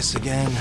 this again?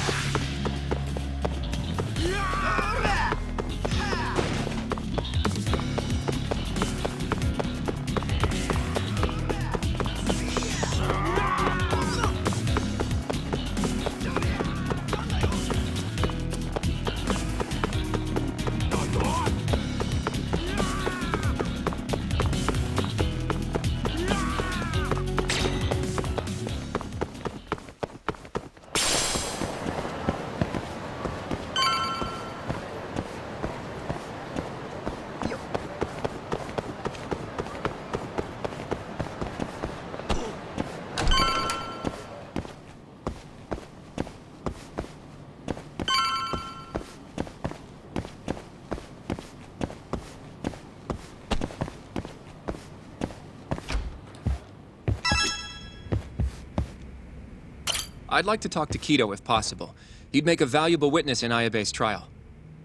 I'd like to talk to Kido if possible. He'd make a valuable witness in Ayabe's trial.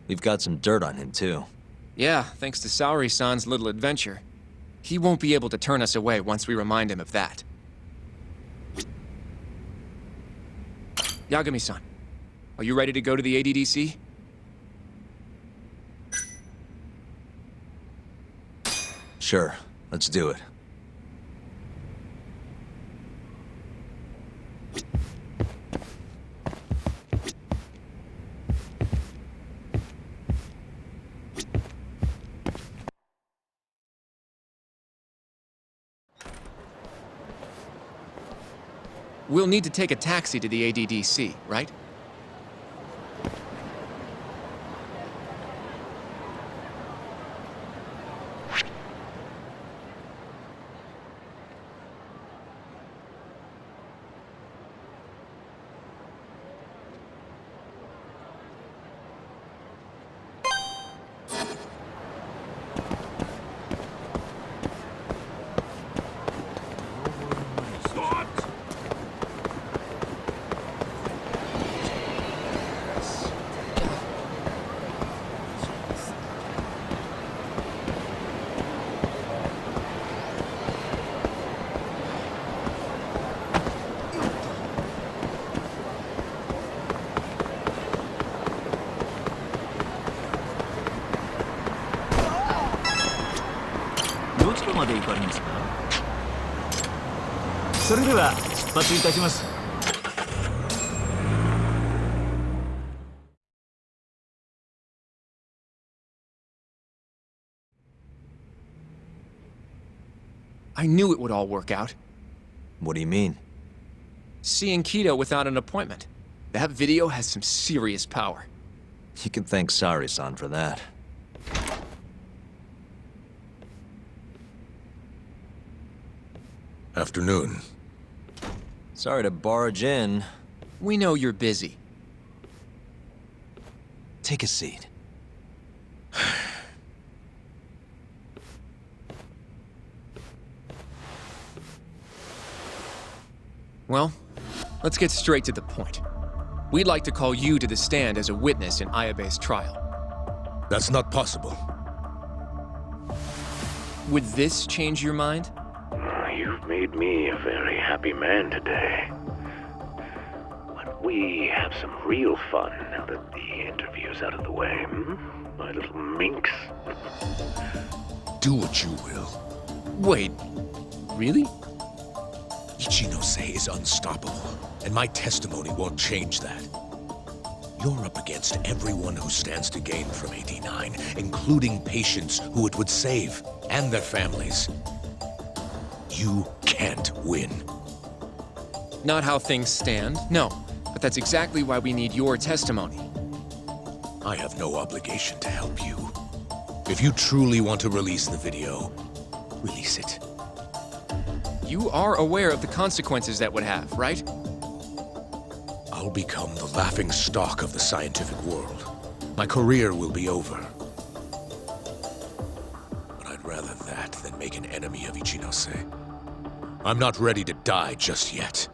We've got some dirt on him, too. Yeah, thanks to Saori-san's little adventure. He won't be able to turn us away once we remind him of that. Yagami-san, are you ready to go to the ADDC? Sure, let's do it. We'll need to take a taxi to the ADDC, right? I knew it would all work out. What do you mean? Seeing Kido without an appointment. That video has some serious power. You can thank Saori-san for that. Afternoon. Sorry to barge in. We know you're busy. Take a seat. Well, let's get straight to the point. We'd like to call you to the stand as a witness in Ayabe's trial. That's not possible. Would this change your mind? You've made me a very happy man today. Why don't we have some real fun now that the interview's out of the way, my little minx? Do what you will. Wait, really? Ichinose is unstoppable, and my testimony won't change that. You're up against everyone who stands to gain from 89, including patients who it would save, and their families. You can't win. Not how things stand, no. But that's exactly why we need your testimony. I have no obligation to help you. If you truly want to release the video, release it. You are aware of the consequences that would have, right? I'll become the laughing stock of the scientific world. My career will be over. But I'd rather that than make an enemy of Ichinose. I'm not ready to die just yet.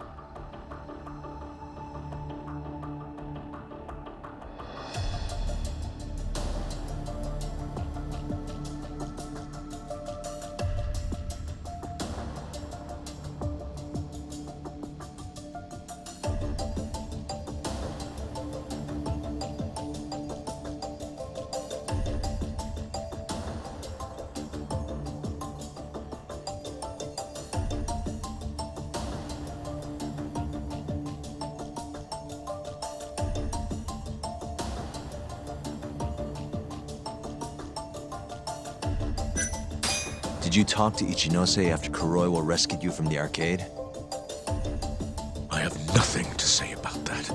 Did you talk to Ichinose after Kuroiwa rescued you from the arcade? I have nothing to say about that.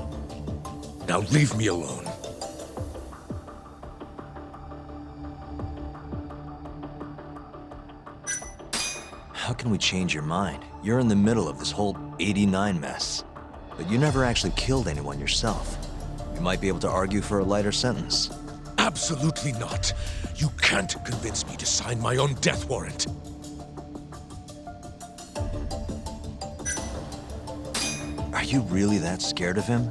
Now leave me alone. How can we change your mind? You're in the middle of this whole 89 mess. But you never actually killed anyone yourself. You might be able to argue for a lighter sentence. Absolutely not. You can't convince me to sign my own death warrant. Are you really that scared of him?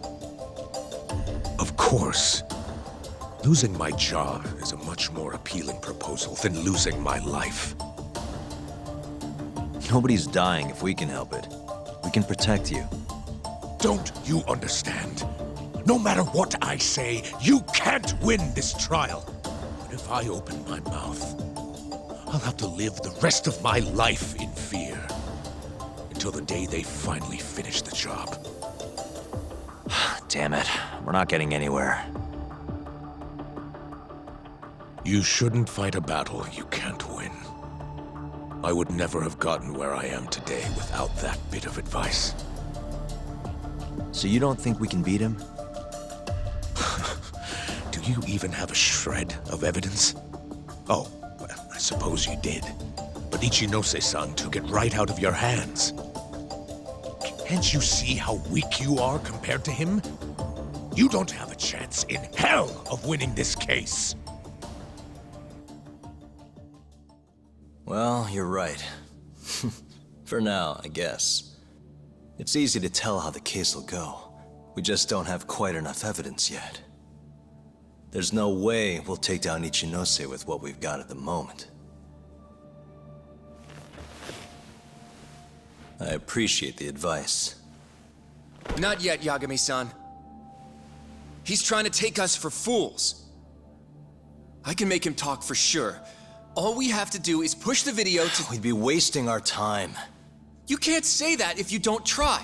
Of course. Losing my job is a much more appealing proposal than losing my life. Nobody's dying if we can help it. We can protect you. Don't you understand? No matter what I say, you can't win this trial. But if I open my mouth, I'll have to live the rest of my life in fear. Until the day they finally finish the job. Damn it. We're not getting anywhere. You shouldn't fight a battle you can't win. I would never have gotten where I am today without that bit of advice. So you don't think we can beat him? Do you even have a shred of evidence? Oh, well, I suppose you did. But Ichinose-san took it right out of your hands. Can't you see how weak you are compared to him? You don't have a chance in hell of winning this case. Well, you're right. For now, I guess. It's easy to tell how the case will go. We just don't have quite enough evidence yet. There's no way we'll take down Ichinose with what we've got at the moment. I appreciate the advice. Not yet, Yagami-san. He's trying to take us for fools. I can make him talk for sure. All we have to do is push the video to... We'd be wasting our time. You can't say that if you don't try.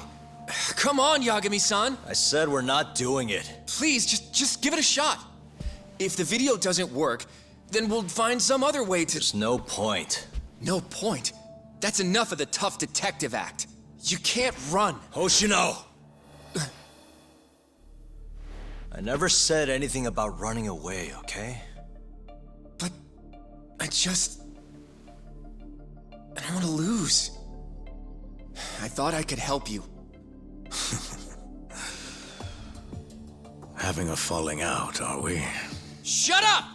Come on, Yagami-san. I said we're not doing it. Please, just give it a shot. If the video doesn't work, then we'll find some other way to... There's no point. No point. That's enough of the tough detective act. You can't run. Hoshino! I never said anything about running away, okay? But I don't want to lose. I thought I could help you. Having a falling out, are we? Shut up!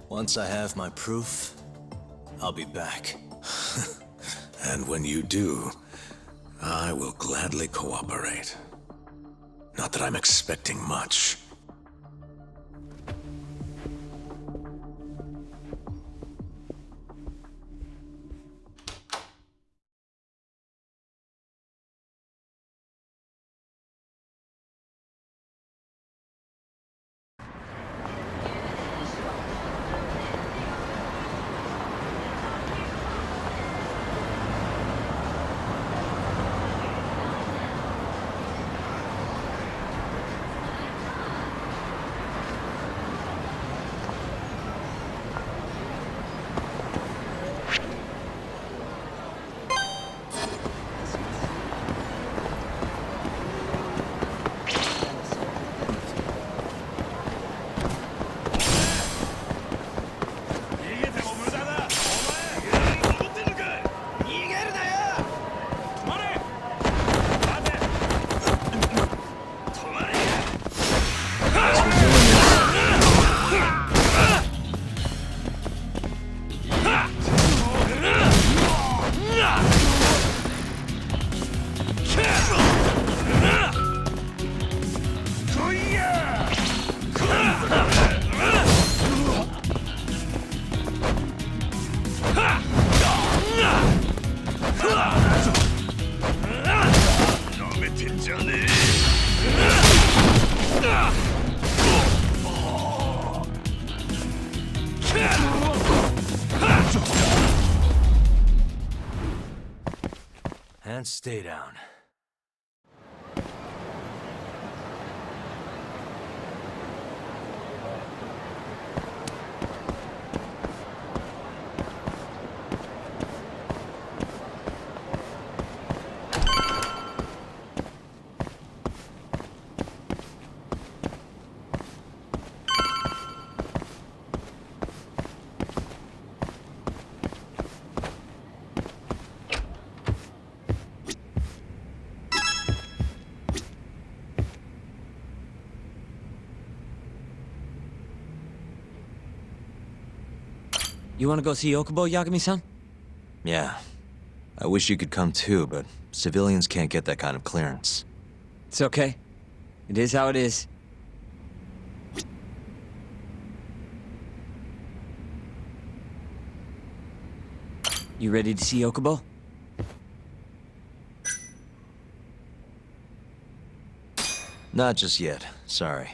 Once I have my proof, I'll be back. And when you do, I will gladly cooperate. Not that I'm expecting much. and stay down. You wanna go see Okubo, Yagami-san? Yeah. I wish you could come too, but civilians can't get that kind of clearance. It's okay. It is how it is. You ready to see Okubo? Not just yet, sorry.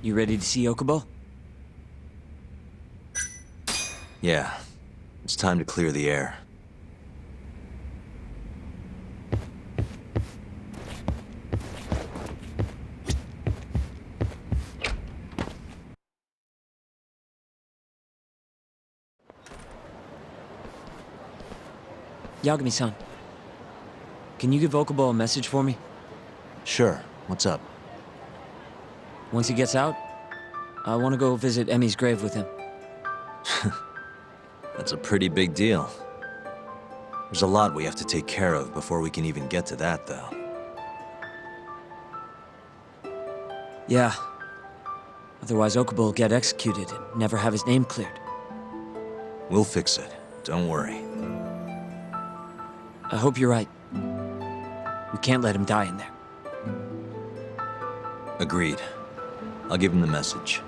You ready to see Okubo? Yeah. It's time to clear the air. Yagami-san, can you give Okubo a message for me? Sure. What's up? Once he gets out, I want to go visit Emi's grave with him. That's a pretty big deal. There's a lot we have to take care of before we can even get to that, though. Yeah. Otherwise, Okubo will get executed and never have his name cleared. We'll fix it. Don't worry. I hope you're right. We can't let him die in there. Agreed. I'll give him the message.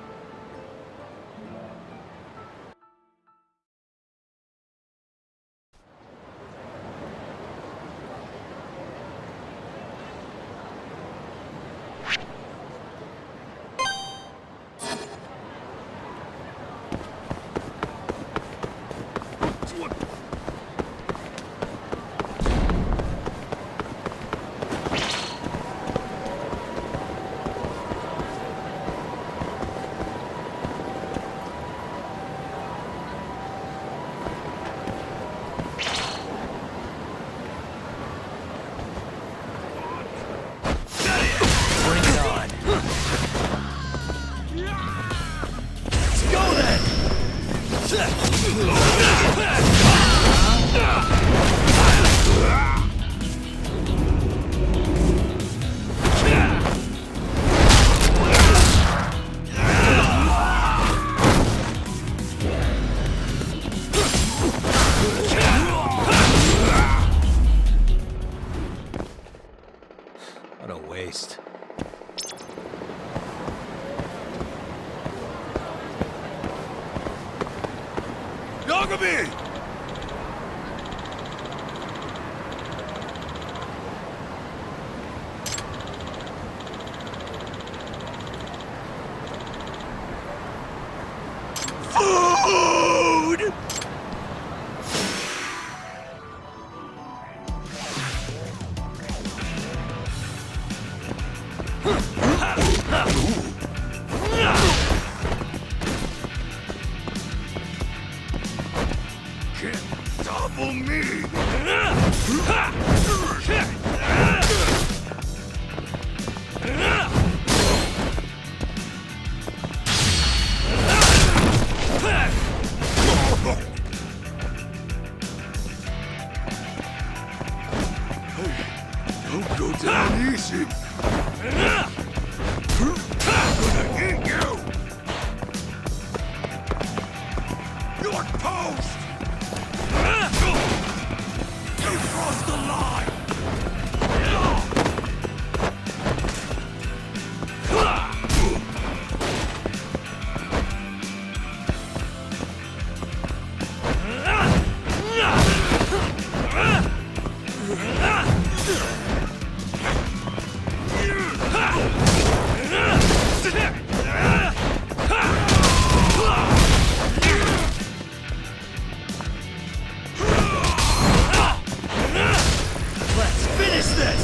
What a waste. Yagami! Food! Can't topple me! Hey, don't go down easy! toast! You crossed the line! Let's finish this!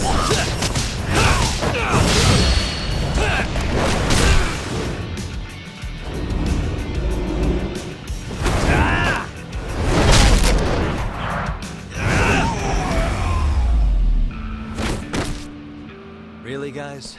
Really, guys?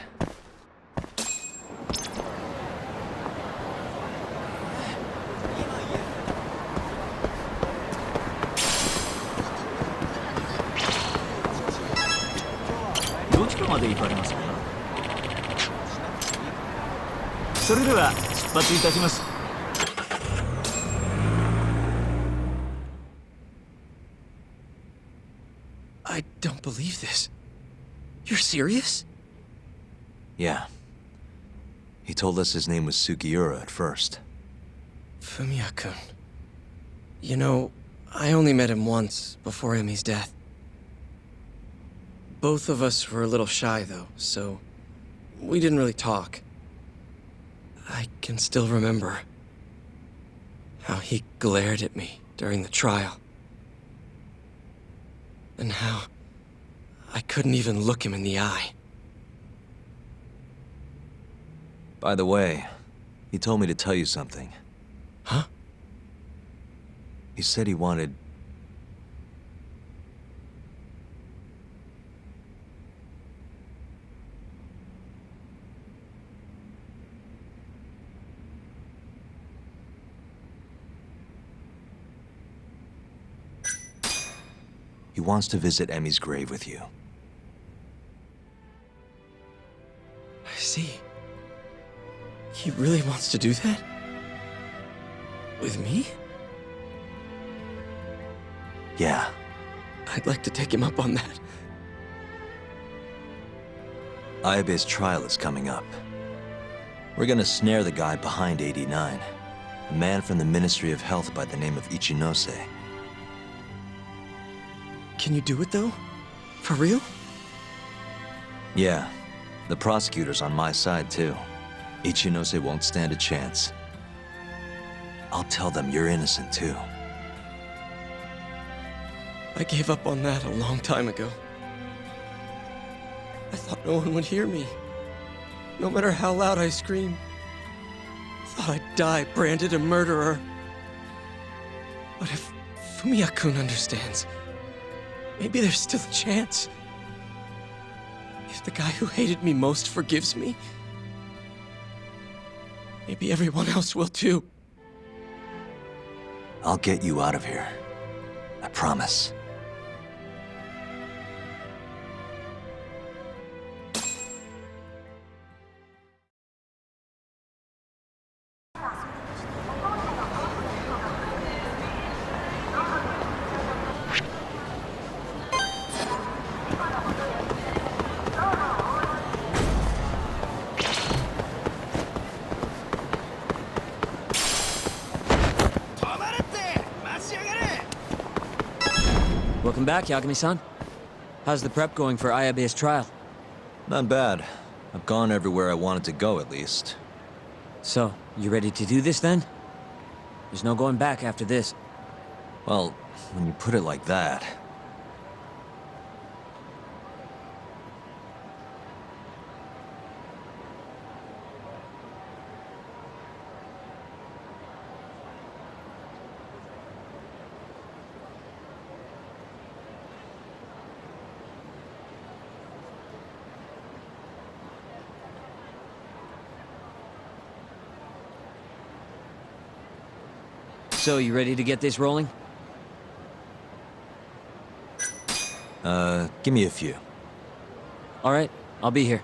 I don't believe this. You're serious? Yeah. He told us his name was Sugiura at first. Fumiya-kun. You know, I only met him once before Emi's death. Both of us were a little shy, though, so we didn't really talk. I can still remember how he glared at me during the trial. And how I couldn't even look him in the eye. By the way, he told me to tell you something. Huh? He said he wanted... He wants to visit Emi's grave with you. I see. He really wants to do that? With me? Yeah. I'd like to take him up on that. Ayabe's trial is coming up. We're gonna snare the guy behind 89. A man from the Ministry of Health by the name of Ichinose. Can you do it, though? For real? Yeah. The prosecutor's on my side, too. Ichinose won't stand a chance. I'll tell them you're innocent, too. I gave up on that a long time ago. I thought no one would hear me. No matter how loud I screamed. I thought I'd die branded a murderer. But if Fumiya-kun understands, maybe there's still a chance. If the guy who hated me most forgives me, maybe everyone else will too. I'll get you out of here. I promise. Welcome back, Yagami-san. How's the prep going for Ayabe's trial? Not bad. I've gone everywhere I wanted to go, at least. So, you ready to do this then? There's no going back after this. Well, when you put it like that... So, you ready to get this rolling? Give me a few. Alright, I'll be here.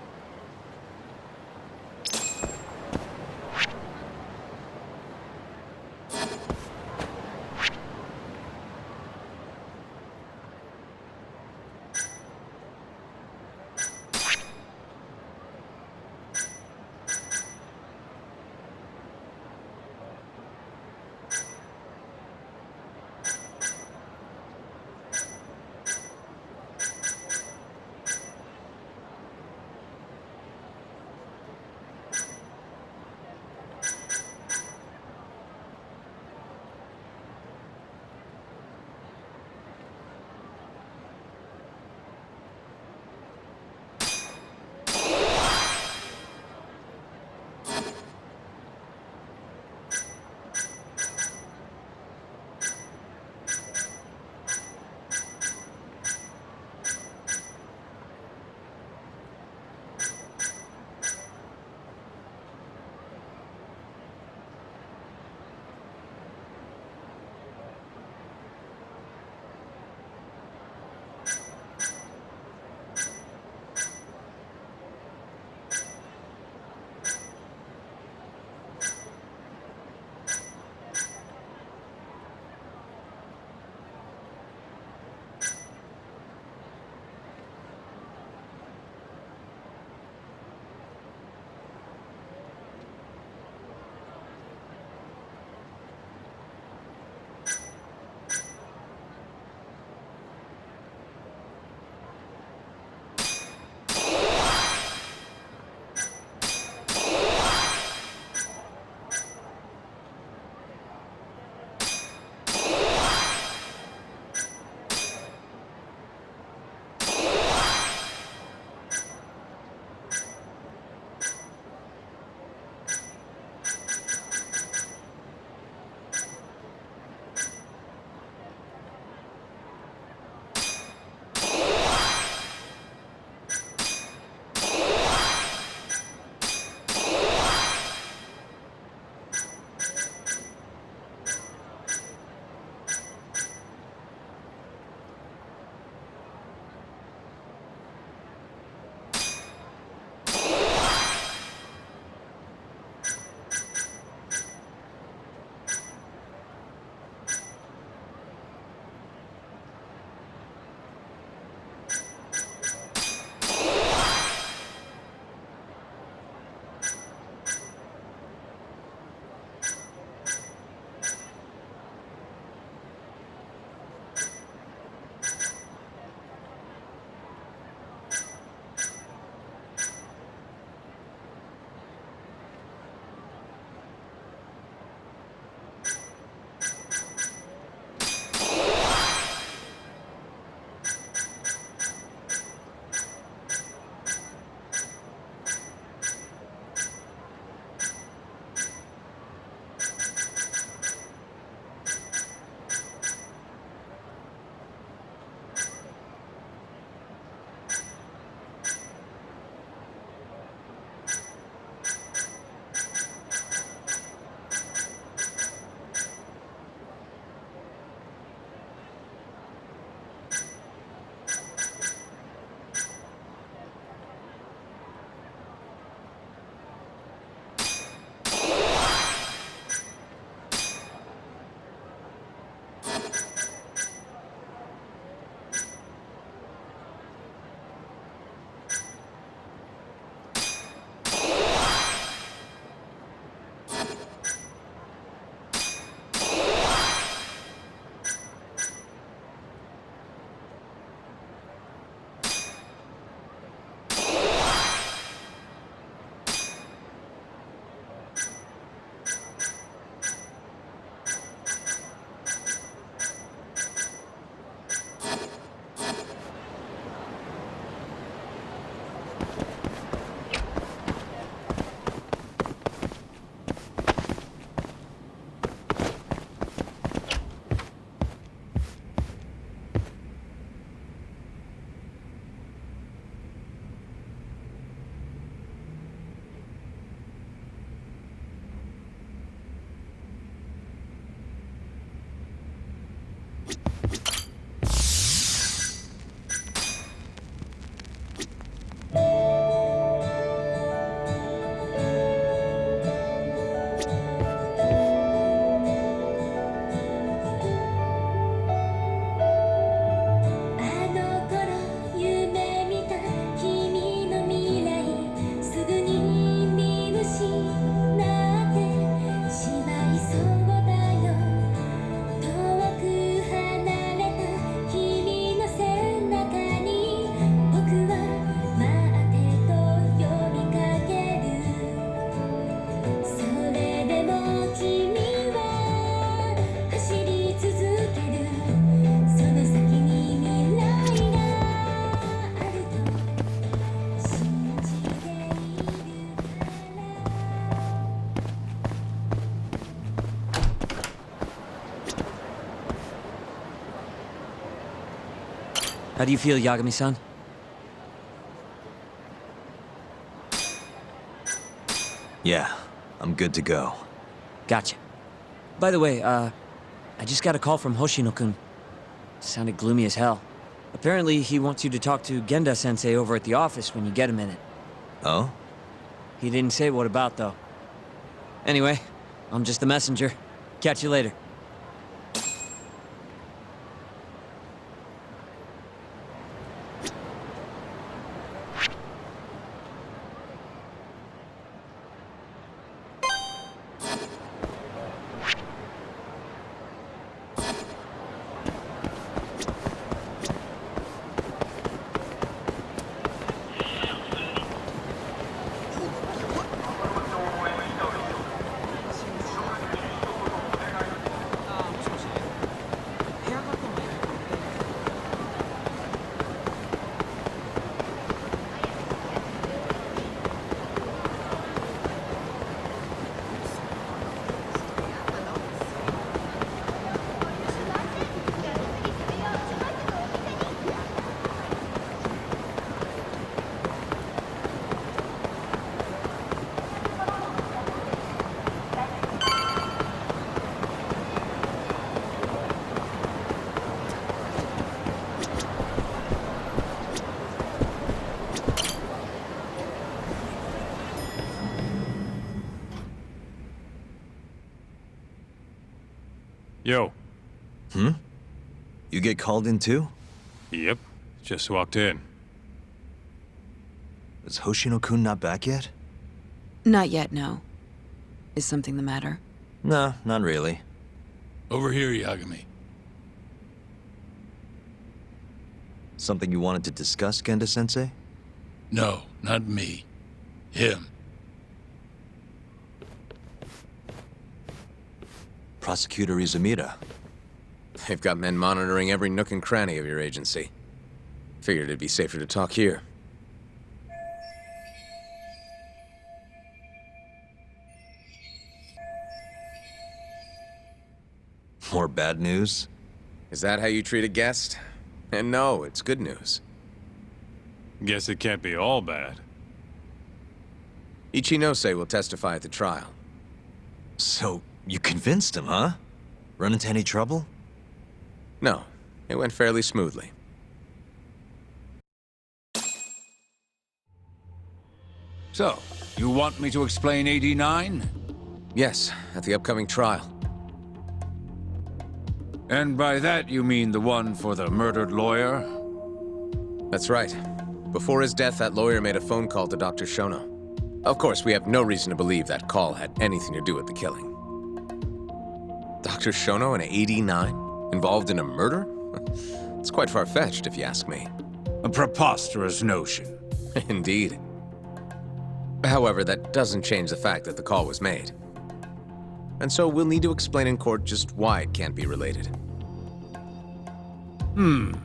How do you feel, Yagami-san? Yeah, I'm good to go. Gotcha. By the way, I just got a call from Hoshino-kun. Sounded gloomy as hell. Apparently, he wants you to talk to Genda-sensei over at the office when you get a minute. Oh? He didn't say what about, though. Anyway, I'm just the messenger. Catch you later. Yo. You get called in too? Yep. Just walked in. Is Hoshino-kun not back yet? Not yet, no. Is something the matter? No, not really. Over here, Yagami. Something you wanted to discuss, Genda-sensei? No, not me. Him. Prosecutor Izumida. They've got men monitoring every nook and cranny of your agency. Figured it'd be safer to talk here. More bad news? Is that how you treat a guest? And no, it's good news. Guess it can't be all bad. Ichinose will testify at the trial. So, you convinced him, huh? Run into any trouble? No, it went fairly smoothly. So, you want me to explain 89? Yes, at the upcoming trial. And by that you mean the one for the murdered lawyer? That's right. Before his death, that lawyer made a phone call to Dr. Shono. Of course, we have no reason to believe that call had anything to do with the killing. Dr. Shono in 89? Involved in a murder? It's quite far-fetched, if you ask me. A preposterous notion. Indeed. However, that doesn't change the fact that the call was made. And so we'll need to explain in court just why it can't be related. And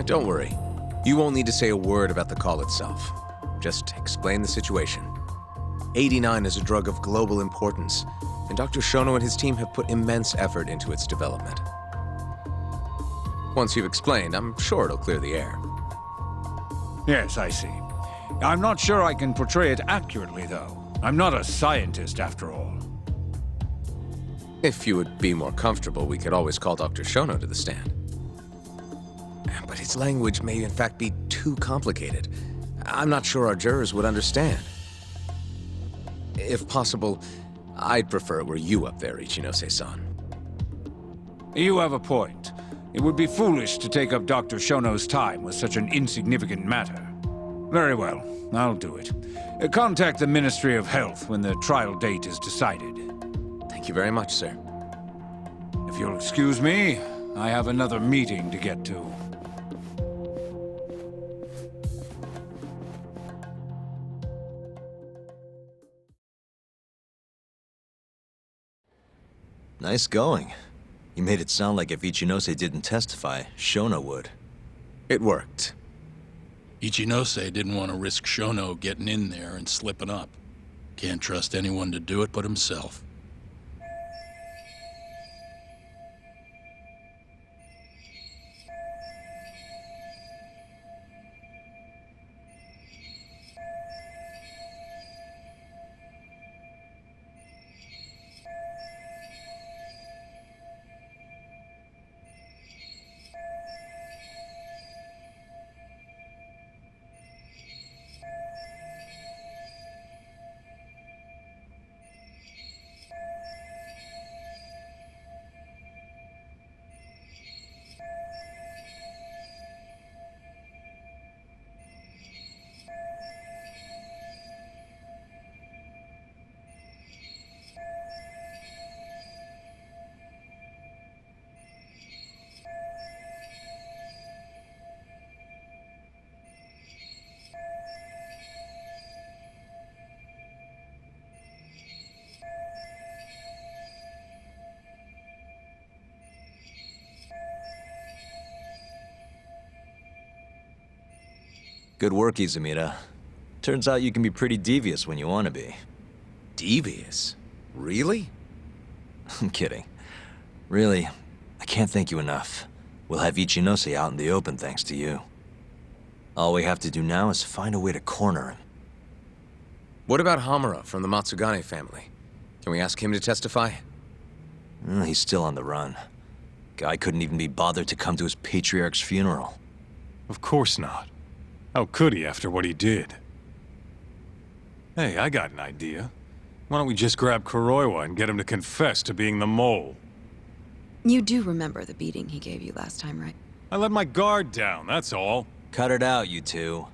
don't worry. You won't need to say a word about the call itself. Just explain the situation. 89 is a drug of global importance, and Dr. Shono and his team have put immense effort into its development. Once you've explained, I'm sure it'll clear the air. Yes, I see. I'm not sure I can portray it accurately, though. I'm not a scientist, after all. If you would be more comfortable, we could always call Dr. Shono to the stand. But his language may in fact be too complicated. I'm not sure our jurors would understand. If possible, I'd prefer it were you up there, Ichinose-san. You have a point. It would be foolish to take up Dr. Shono's time with such an insignificant matter. Very well, I'll do it. Contact the Ministry of Health when the trial date is decided. Thank you very much, sir. If you'll excuse me, I have another meeting to get to. Nice going. You made it sound like if Ichinose didn't testify, Shono would. It worked. Ichinose didn't want to risk Shono getting in there and slipping up. Can't trust anyone to do it but himself. Good work, Izumida. Turns out you can be pretty devious when you want to be. Devious? Really? I'm kidding. Really, I can't thank you enough. We'll have Ichinose out in the open thanks to you. All we have to do now is find a way to corner him. What about Hamura from the Matsugane family? Can we ask him to testify? He's still on the run. Guy couldn't even be bothered to come to his patriarch's funeral. Of course not. How could he after what he did? Hey, I got an idea. Why don't we just grab Kuroiwa and get him to confess to being the mole? You do remember the beating he gave you last time, right? I let my guard down, that's all. Cut it out, you two.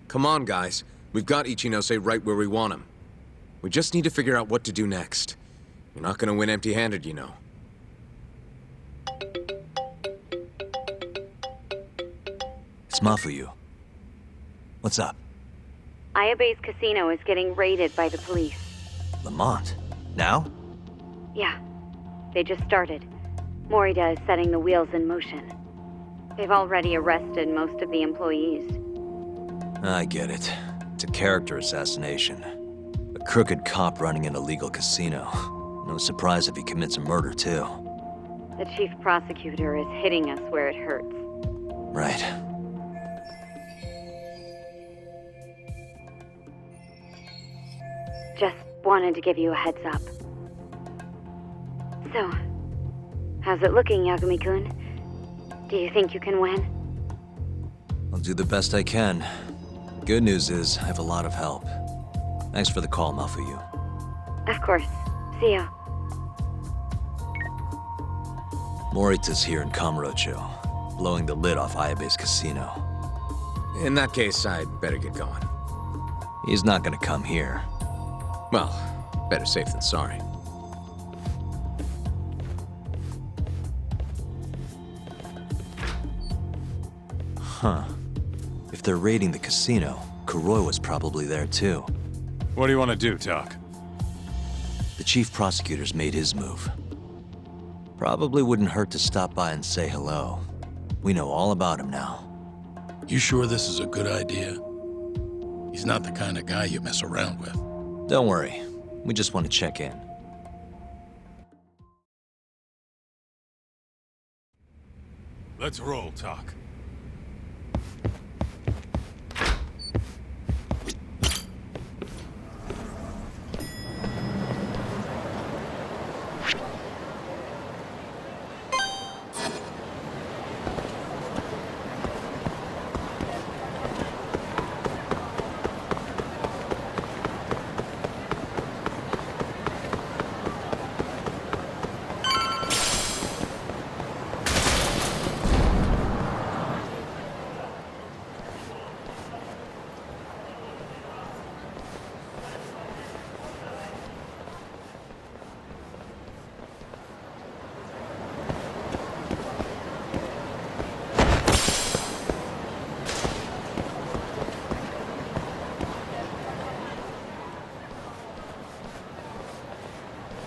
Come on, guys. We've got Ichinose right where we want him. We just need to figure out what to do next. You're not gonna win empty-handed, you know. It's Mafuyu. What's up? Ayabe's casino is getting raided by the police. Lamont? Now? Yeah, they just started. Morita is setting the wheels in motion. They've already arrested most of the employees. I get it. It's a character assassination. A crooked cop running an illegal casino. No surprise if he commits a murder, too. The chief prosecutor is hitting us where it hurts. Right. Just wanted to give you a heads up. So, how's it looking, Yagami-kun? Do you think you can win? I'll do the best I can. Good news is, I have a lot of help. Thanks for the call, Mafuyu. Of course. See ya. Morita's here in Kamurocho, blowing the lid off Ayabe's casino. In that case, I'd better get going. He's not gonna come here. Well, better safe than sorry. Huh. If they're raiding the casino, Kuroi was probably there too. What do you want to do, Doc? The chief prosecutor's made his move. Probably wouldn't hurt to stop by and say hello. We know all about him now. You sure this is a good idea? He's not the kind of guy you mess around with. Don't worry. We just want to check in. Let's roll, Doc.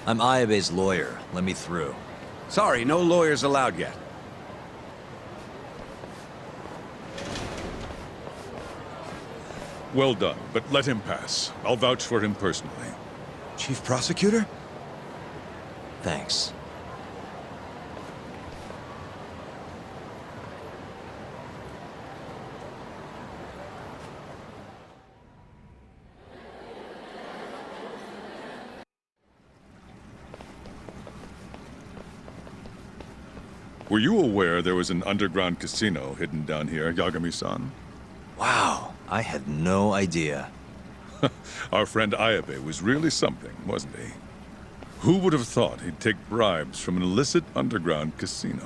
I'm Ayabe's lawyer. Let me through. Sorry, no lawyers allowed yet. Well done, but let him pass. I'll vouch for him personally. Chief Prosecutor? Thanks. Were you aware there was an underground casino hidden down here, Yagami-san? Wow, I had no idea. Our friend Ayabe was really something, wasn't he? Who would have thought he'd take bribes from an illicit underground casino?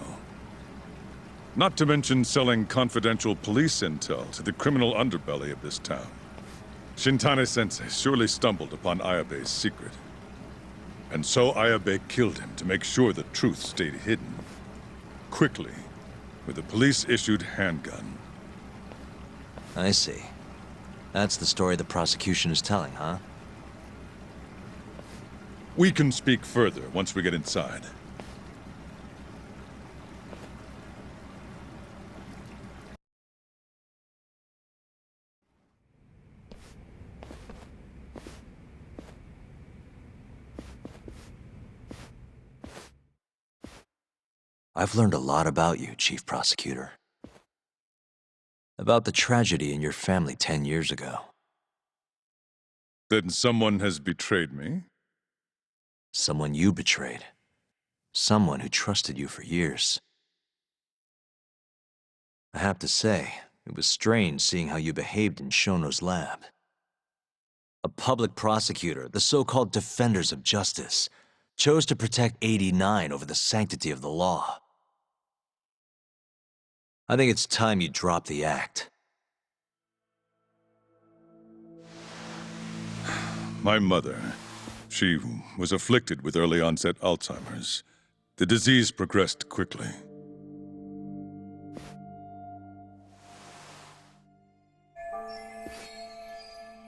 Not to mention selling confidential police intel to the criminal underbelly of this town. Shintane-sensei surely stumbled upon Ayabe's secret. And so Ayabe killed him to make sure the truth stayed hidden. Quickly, with a police-issued handgun. I see. That's the story the prosecution is telling, huh? We can speak further once we get inside. I've learned a lot about you, Chief Prosecutor. About the tragedy in your family 10 years ago. Then someone has betrayed me? Someone you betrayed. Someone who trusted you for years. I have to say, it was strange seeing how you behaved in Shono's lab. A public prosecutor, the so-called defenders of justice, chose to protect 89 over the sanctity of the law. I think it's time you drop the act. My mother, she was afflicted with early onset Alzheimer's. The disease progressed quickly.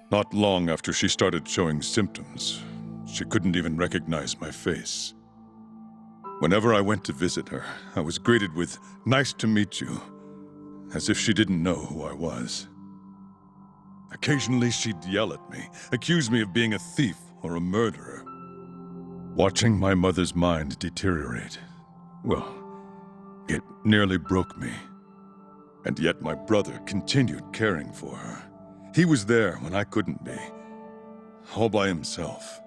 Not long after she started showing symptoms, she couldn't even recognize my face. Whenever I went to visit her, I was greeted with, "Nice to meet you," as if she didn't know who I was. Occasionally she'd yell at me, accuse me of being a thief or a murderer. Watching my mother's mind deteriorate, well, it nearly broke me. And yet my brother continued caring for her. He was there when I couldn't be, all by himself.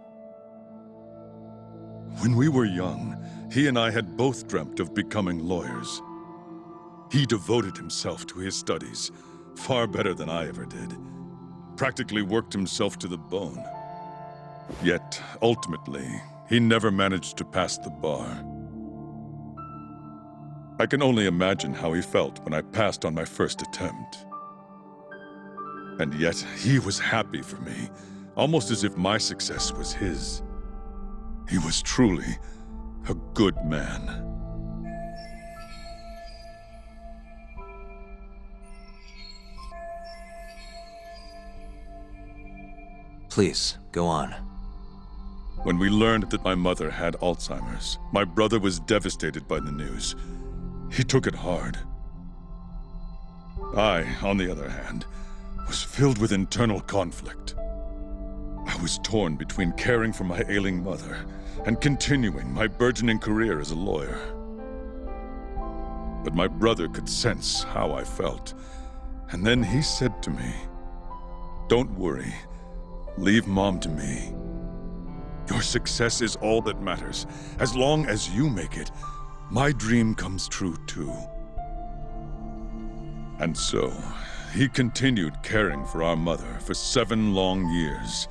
When we were young, he and I had both dreamt of becoming lawyers. He devoted himself to his studies, far better than I ever did. Practically worked himself to the bone. Yet, ultimately, he never managed to pass the bar. I can only imagine how he felt when I passed on my first attempt. And yet, he was happy for me, almost as if my success was his. He was truly a good man. Please, go on. When we learned that my mother had Alzheimer's, my brother was devastated by the news. He took it hard. I, on the other hand, was filled with internal conflict. I was torn between caring for my ailing mother and continuing my burgeoning career as a lawyer. But my brother could sense how I felt, and then he said to me, "Don't worry. Leave Mom to me. Your success is all that matters. As long as you make it, my dream comes true too." And so, he continued caring for our mother for 7 long years,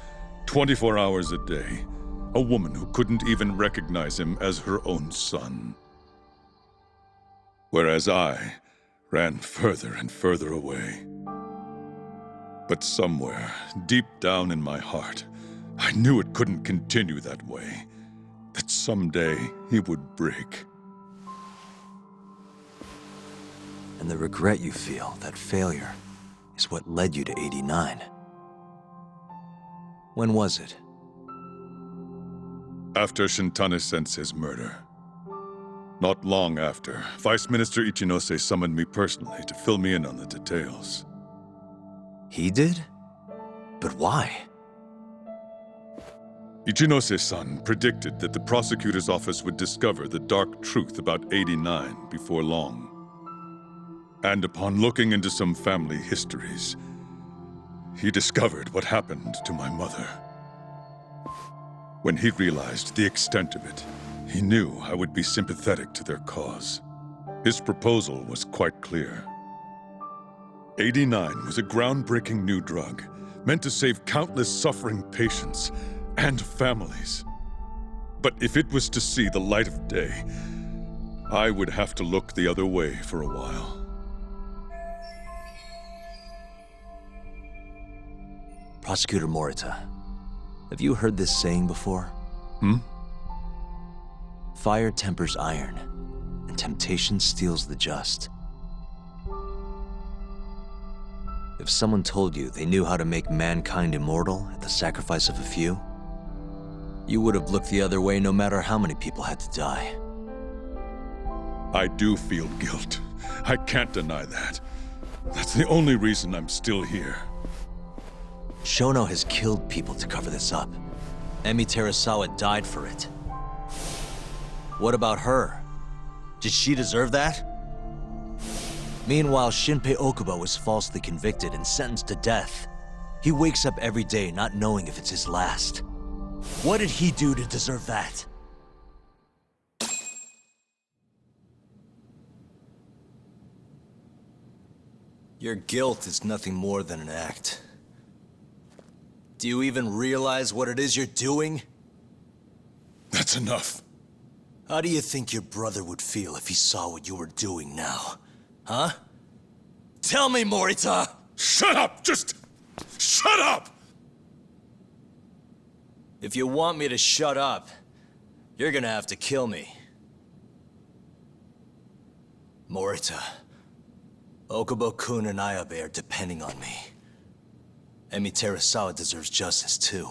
24 hours a day, a woman who couldn't even recognize him as her own son. Whereas I ran further and further away. But somewhere, deep down in my heart, I knew it couldn't continue that way, that someday he would break. And the regret you feel, that failure, is what led you to 89. When was it? After Shintane-sensei's murder. Not long after, Vice Minister Ichinose summoned me personally to fill me in on the details. He did? But why? Ichinose-san predicted that the prosecutor's office would discover the dark truth about 89 before long. And upon looking into some family histories, he discovered what happened to my mother. When he realized the extent of it, he knew I would be sympathetic to their cause. His proposal was quite clear. 89 was a groundbreaking new drug, meant to save countless suffering patients and families. But if it was to see the light of day, I would have to look the other way for a while. Prosecutor Morita, have you heard this saying before? Fire tempers iron, and temptation steals the just. If someone told you they knew how to make mankind immortal at the sacrifice of a few, you would have looked the other way no matter how many people had to die. I do feel guilt. I can't deny that. That's the only reason I'm still here. Shono has killed people to cover this up. Emi Terasawa died for it. What about her? Did she deserve that? Meanwhile, Shinpei Okubo was falsely convicted and sentenced to death. He wakes up every day not knowing if it's his last. What did he do to deserve that? Your guilt is nothing more than an act. Do you even realize what it is you're doing? That's enough. How do you think your brother would feel if he saw what you were doing now? Huh? Tell me, Morita! Shut up! Just shut up! If you want me to shut up, you're gonna have to kill me. Morita, Okubo-kun and Ayabe are depending on me. Emi Terasawa deserves justice too.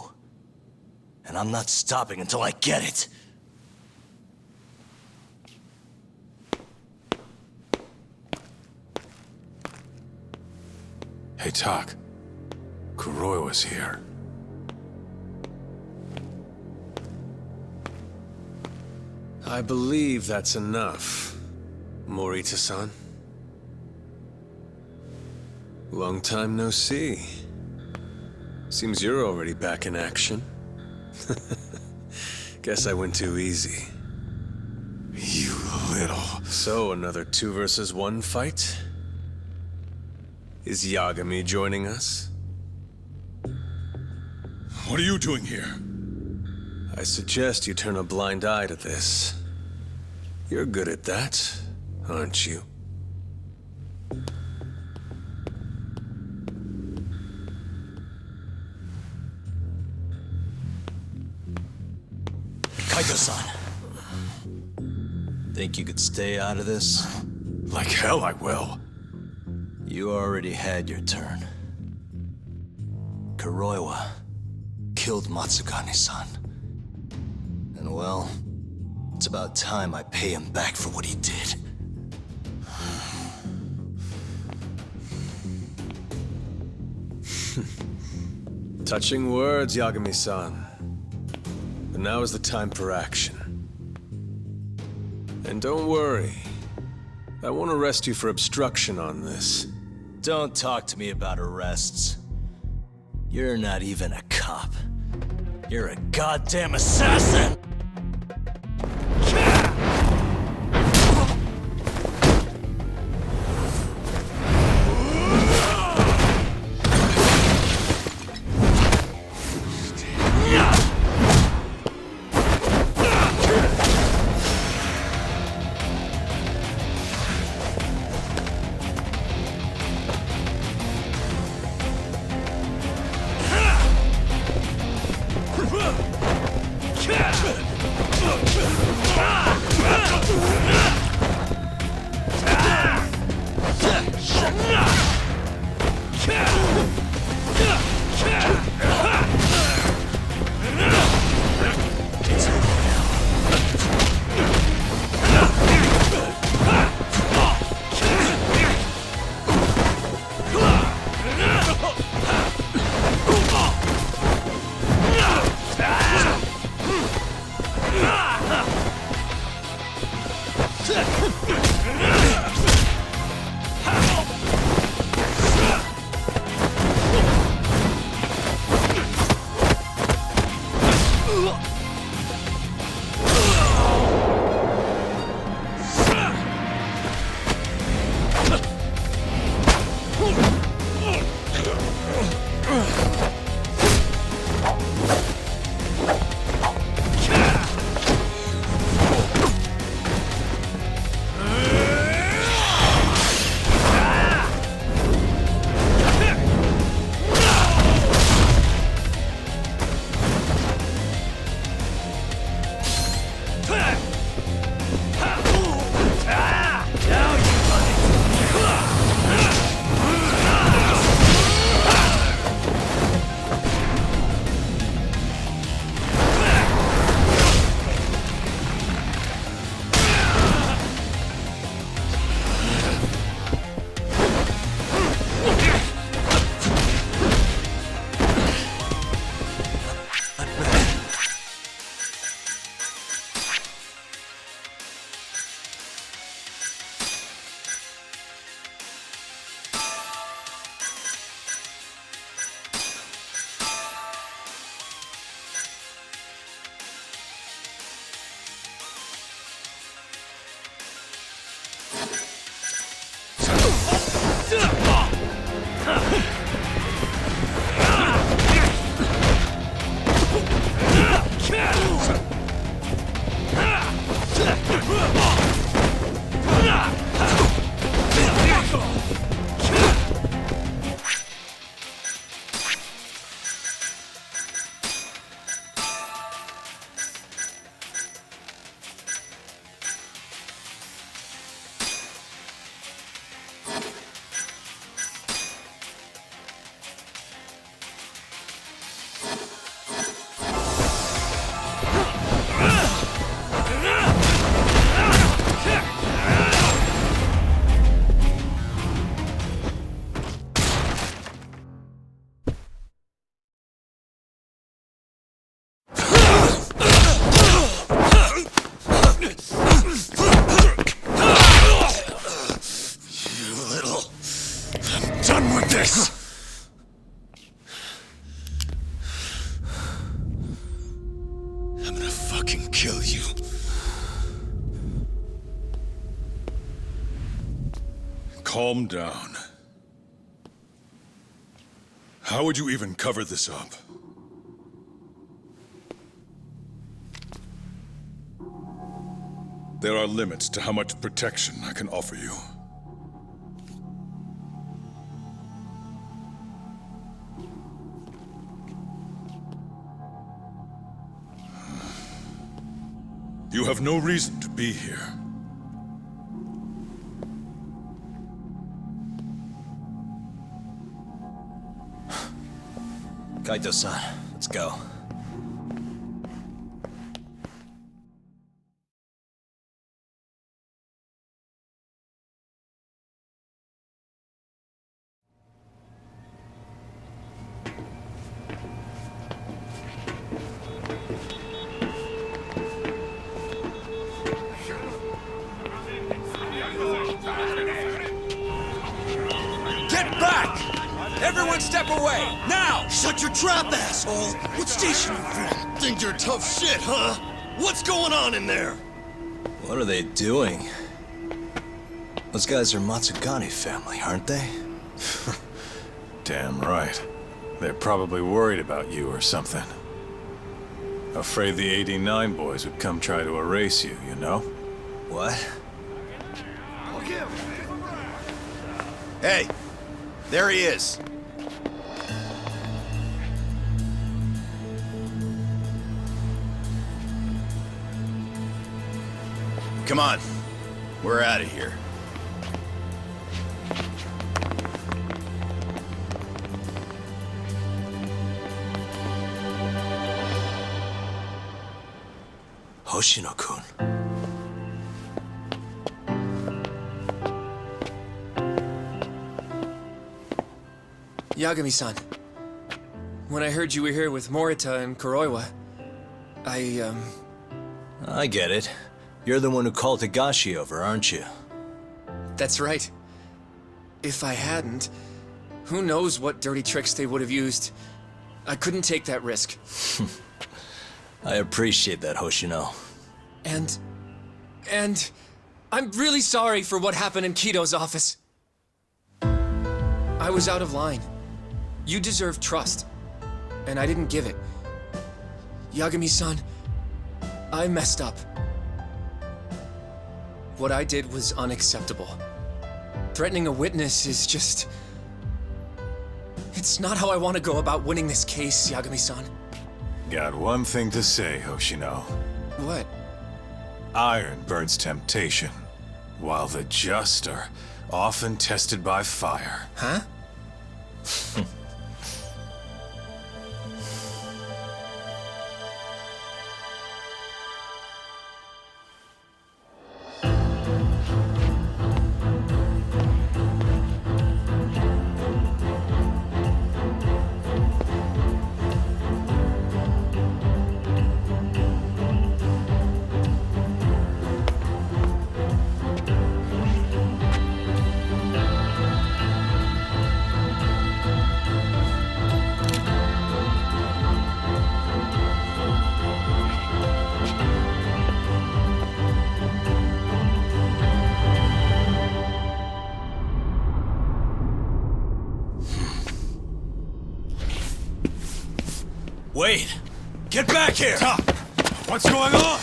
And I'm not stopping until I get it! Hey, Tak. Kuroi was here. I believe that's enough, Morita-san. Long time no see. Seems you're already back in action. Guess I went too easy. You little... So, another 2 versus 1 fight? Is Yagami joining us? What are you doing here? I suggest you turn a blind eye to this. You're good at that, aren't you? Kaito-san. Think you could stay out of this? Like hell I will. You already had your turn. Kuroiwa killed Matsugane-san. And well, it's about time I pay him back for what he did. Touching words, Yagami-san. But now is the time for action. And don't worry. I won't arrest you for obstruction on this. Don't talk to me about arrests. You're not even a cop. You're a goddamn assassin! Calm down. How would you even cover this up? There are limits to how much protection I can offer you. You have no reason to be here. Kaito-san, let's go. Get back! Everyone step away, now! Shut your trap, asshole! What station you from? Think you're tough shit, huh? What's going on in there? What are they doing? Those guys are Matsugane family, aren't they? Damn right. They're probably worried about you or something. Afraid the 89 boys would come try to erase you, you know? What? Hey, there he is. Come on, we're out of here. Hoshino-kun. Yagami-san, when I heard you were here with Morita and Kuroiwa, I get it. You're the one who called Higashi over, aren't you? That's right. If I hadn't, who knows what dirty tricks they would have used. I couldn't take that risk. I appreciate that, Hoshino. And I'm really sorry for what happened in Kito's office. I was out of line. You deserve trust, and I didn't give it. Yagami-san, I messed up. What I did was unacceptable. Threatening a witness is just... It's not how I want to go about winning this case, Yagami-san. Got one thing to say, Hoshino. What? Iron burns temptation, while the just are often tested by fire. Huh? Wait! Get back here! Stop! What's going on?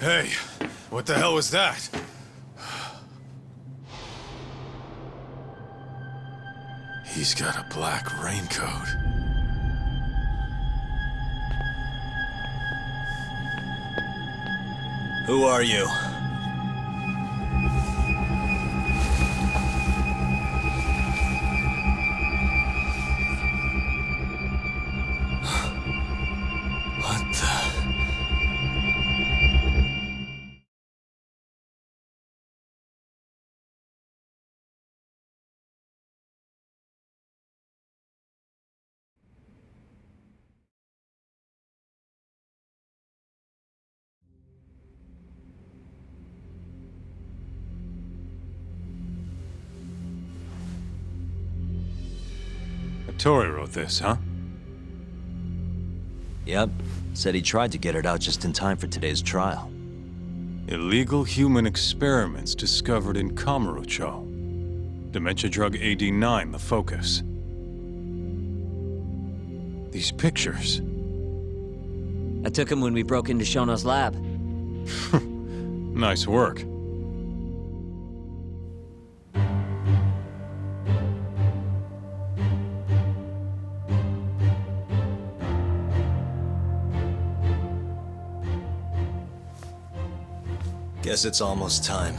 Hey, what the hell was that? He's got a black raincoat. Who are you? Tori wrote this, huh? Yep. Said he tried to get it out just in time for today's trial. Illegal human experiments discovered in Kamurocho. Dementia drug AD9, the focus. These pictures. I took him when we broke into Shono's lab. Nice work. Guess it's almost time.